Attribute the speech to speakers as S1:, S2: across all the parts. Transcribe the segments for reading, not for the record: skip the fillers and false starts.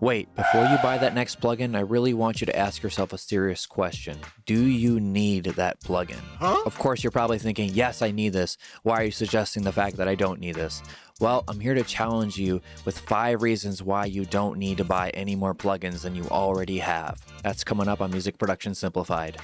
S1: Wait, before you buy that next plugin, I really want you to ask yourself a serious question. Do you need that plugin? Of course, you're probably thinking, yes, I need this. Why are you suggesting the fact that I don't need this? Well, I'm here to challenge you with 5 reasons why you don't need to buy any more plugins than you already have. That's coming up on Music Production Simplified.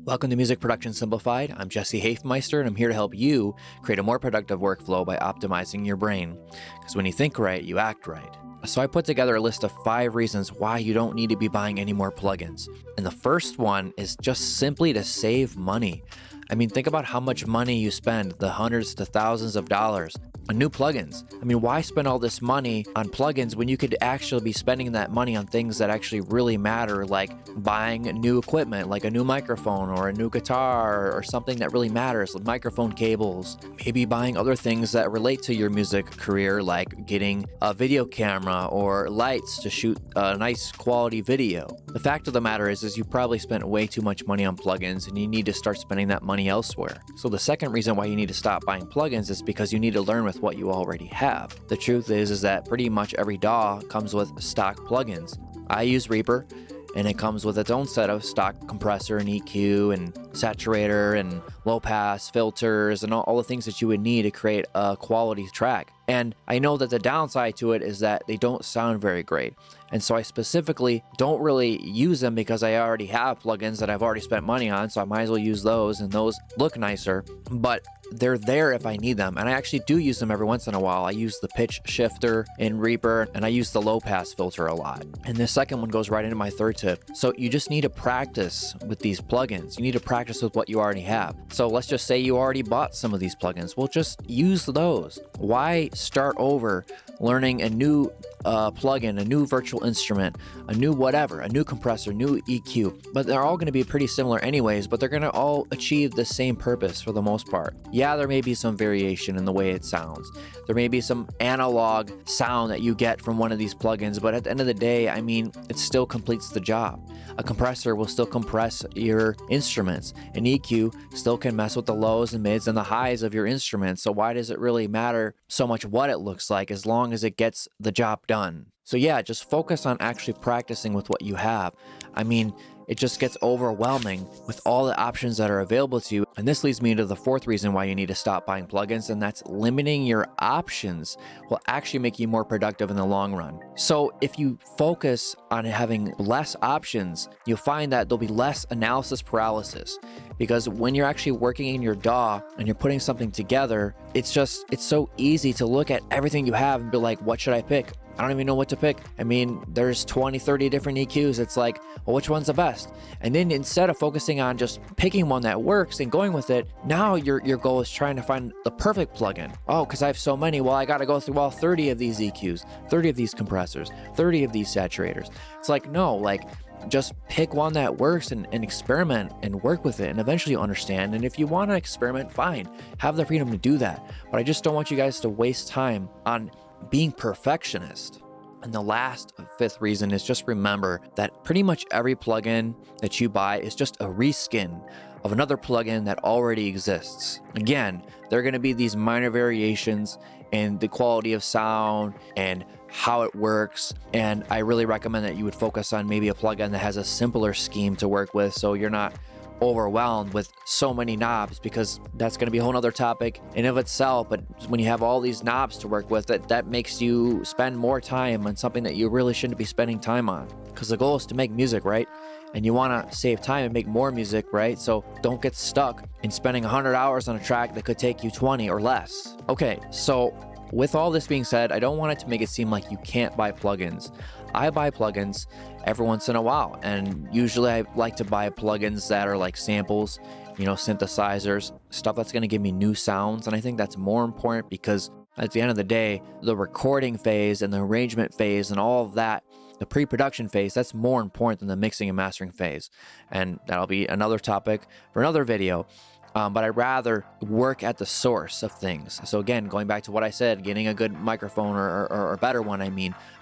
S1: Welcome to Music Production Simplified. I'm Jesse Hafmeister, and I'm here to help you create a more productive workflow by optimizing your brain. Because when you think right, you act right. So I put together a list of 5 reasons why you don't need to be buying any more plugins. And the first one is just simply to save money. I mean, think about how much money you spend, the hundreds to thousands of dollars on new plugins. I mean, why spend all this money on plugins when you could actually be spending that money on things that actually really matter, like buying new equipment, like a new microphone or a new guitar or something that really matters, like microphone cables. Maybe buying other things that relate to your music career, like getting a video camera or lights to shoot a nice quality video. The fact of the matter is you probably spent way too much money on plugins and you need to start spending that money elsewhere. So the second reason why you need to stop buying plugins is because you need to learn with what you already have. The truth is that pretty much every DAW comes with stock plugins. I use Reaper, and it comes with its own set of stock compressor and EQ and saturator and low pass filters and all the things that you would need to create a quality track. And I know that the downside to it is that they don't sound very great. And so I specifically don't really use them because I already have plugins that I've already spent money on, so I might as well use those, and those look nicer, but they're there if I need them. And I actually do use them every once in a while. I use the pitch shifter in Reaper, and I use the low pass filter a lot. And the second one goes right into my third tip. So you just need to practice with these plugins. You need to practice with what you already have. So let's just say you already bought some of these plugins. Well, just use those. Why start over learning a new plugin, a new virtual instrument, a new whatever, a new compressor, new EQ? But they're all going to be pretty similar anyways, but they're going to all achieve the same purpose for the most part. Yeah, there may be some variation in the way it sounds. There may be some analog sound that you get from one of these plugins, but at the end of the day, I mean, it still completes the job. A compressor will still compress your instruments. An EQ still can mess with the lows and mids and the highs of your instruments. So why does it really matter so much what it looks like as long as it gets the job done? So yeah, just focus on actually practicing with what you have. I mean, it just gets overwhelming with all the options that are available to you. And this leads me to the 4th reason why you need to stop buying plugins, and that's limiting your options will actually make you more productive in the long run. So if you focus on having less options, you'll find that there'll be less analysis paralysis. Because when you're actually working in your DAW and you're putting something together, it's so easy to look at everything you have and be like, what should I pick? I don't even know what to pick. I mean, there's 20, 30 different EQs. It's like, well, which one's the best? And then instead of focusing on just picking one that works and going with it, now your goal is trying to find the perfect plugin. Oh, because I have so many. Well, I got to go through all 30 of these EQs, 30 of these compressors, 30 of these saturators. It's like, no, like, just pick one that works and experiment and work with it, and eventually you'll understand. And if you want to experiment, fine, have the freedom to do that. But I just don't want you guys to waste time on being perfectionist. And the last 5th reason is just remember that pretty much every plugin that you buy is just a reskin of another plugin that already exists. Again, there are going to be these minor variations in the quality of sound and how it works, and I really recommend that you would focus on maybe a plugin that has a simpler scheme to work with, so you're not overwhelmed with so many knobs, because that's going to be a whole nother topic in of itself. But when you have all these knobs to work with, that makes you spend more time on something that you really shouldn't be spending time on, because the goal is to make music, right? And you want to save time and make more music, right? So don't get stuck in spending 100 hours on a track that could take you 20 or less. Okay, so with all this being said, I don't want it to make it seem like you can't buy plugins. I buy plugins every once in a while, and usually I like to buy plugins that are like samples, synthesizers, stuff that's going to give me new sounds. And I think that's more important because at the end of the day, the recording phase and the arrangement phase and all of that, the pre-production phase, that's more important than the mixing and mastering phase. And that'll be another topic for another video. But I'd rather work at the source of things. So again, going back to what I said, getting a good microphone or a better one,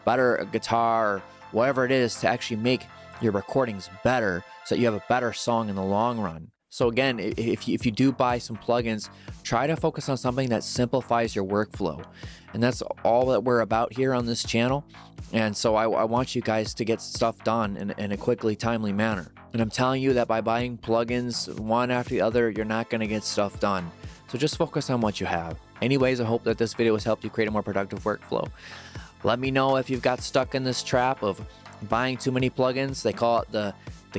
S1: better guitar, or whatever it is to actually make your recordings better so that you have a better song in the long run. So again, if you do buy some plugins, try to focus on something that simplifies your workflow. And that's all that we're about here on this channel. And so I want you guys to get stuff done in a quickly, timely manner. And I'm telling you that by buying plugins one after the other, you're not going to get stuff done. So just focus on what you have. Anyways, I hope that this video has helped you create a more productive workflow. Let me know if you've got stuck in this trap of buying too many plugins. They call it the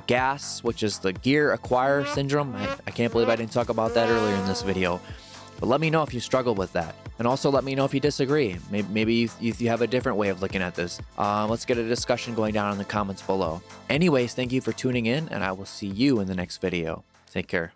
S1: GAS, which is the gear acquire syndrome. I can't believe I didn't talk about that earlier in this video. But let me know if you struggle with that. And also let me know if you disagree. Maybe you have a different way of looking at this. Let's get a discussion going down in the comments below. Anyways, thank you for tuning in, and I will see you in the next video. Take care.